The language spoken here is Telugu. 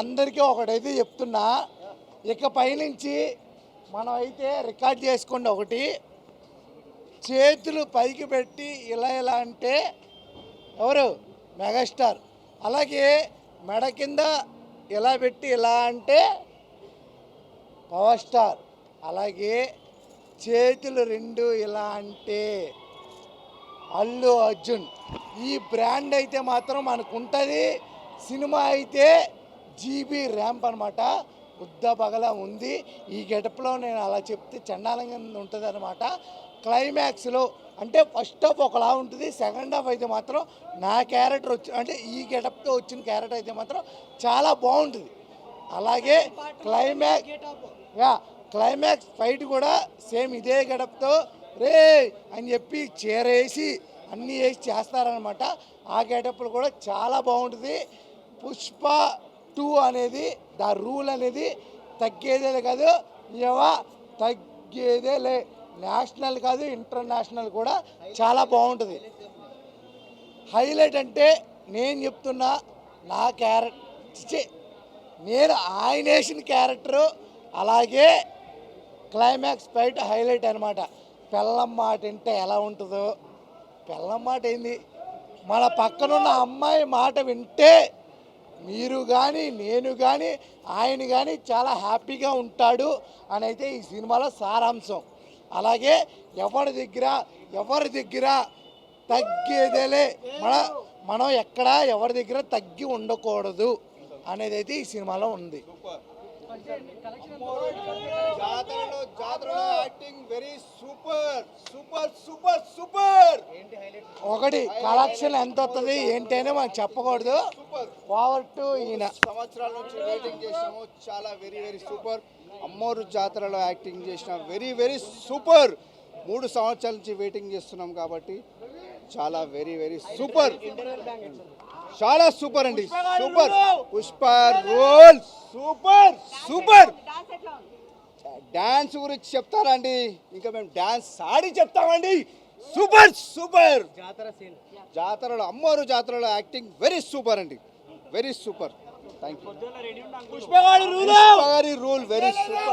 అందరికీ ఒకటైతే చెప్తున్నా, ఇకపై నుంచి మనం అయితే రికార్డ్ చేసుకోండి. ఒకటి, చేతులు పైకి పెట్టి ఇలా ఇలా అంటే ఎవరు? మెగాస్టార్. అలాగే మెడ కింద ఇలా పెట్టి ఇలా అంటే పవర్ స్టార్. అలాగే చేతులు రెండు ఇలా అంటే అల్లు అర్జున్. ఈ బ్రాండ్ అయితే మాత్రం మనకు ఉంటుంది. సినిమా అయితే జీబీ ర్యాంప్ అనమాట. బుద్ధ పగల ఉంది. ఈ గెటప్లో నేను అలా చెప్తే చండాలంగా ఉంటుంది అనమాట. క్లైమాక్స్లో అంటే ఫస్ట్ హాఫ్ ఒకలా ఉంటుంది, సెకండ్ హాఫ్ అయితే మాత్రం నా క్యారెక్టర్ వచ్చి అంటే ఈ గెటప్తో వచ్చిన క్యారెక్టర్ అయితే మాత్రం చాలా బాగుంటుంది. అలాగే క్లైమాక్స్ ఫైట్ కూడా సేమ్ ఇదే గెటప్తో రే అని చెప్పి చేరేసి అన్నీ వేసి చేస్తారనమాట. ఆ గెటప్లు కూడా చాలా బాగుంటుంది. పుష్ప 2 అనేది ద రూల్ అనేది తగ్గేదే కాదు, తగ్గేదే లే. నేషనల్ కాదు, ఇంటర్నేషనల్ కూడా చాలా బాగుంటుంది. హైలైట్ అంటే నేను చెప్తున్నా, నా క్యారెక్టర్ నేను ఆయన వేసిన క్యారెక్టరు. అలాగే క్లైమాక్స్ ఫైట్ హైలైట్ అనమాట. పెళ్ళం మాట వింటే ఎలా ఉంటుందో, పెళ్ళం మాట ఏంది, మన పక్కనున్న అమ్మాయి మాట వింటే మీరు కానీ నేను కానీ ఆయన కానీ చాలా హ్యాపీగా ఉంటాడు అని అయితే ఈ సినిమాలో సారాంశం. అలాగే ఎవరి దగ్గర తగ్గేదేలే, మనం ఎక్కడ ఎవరి దగ్గర తగ్గి ఉండకూడదు అనేది అయితే ఈ సినిమాలో ఉంది. ఒకటి కలెక్షన్ ఎంత వస్తుంది ఏంటి అని మనకు చెప్పకూడదు. పవర్ టు ఈయన. సంవత్సరాల నుంచి వెయిటింగ్ చేసినాము, చాలా వెరీ వెరీ సూపర్. అమ్మోరు జాతరలో యాక్టింగ్ చేసిన వెరీ వెరీ సూపర్. 3 సంవత్సరాల నుంచి వెయిటింగ్ చేస్తున్నాం కాబట్టి చాలా వెరీ వెరీ సూపర్, చాలా సూపర్ అండి. Super. Pushpa role super super. Dance గురించి చెప్తారండి, ఇంకా మేము డాన్స్ ఆడి చెప్తామండి. Super super. జాతరలో అమ్మోరు జాతరలో యాక్టింగ్ వెరీ సూపర్ అండి, very super. Thank you. Pushpa గారి రూల్ వెరీ సూపర్.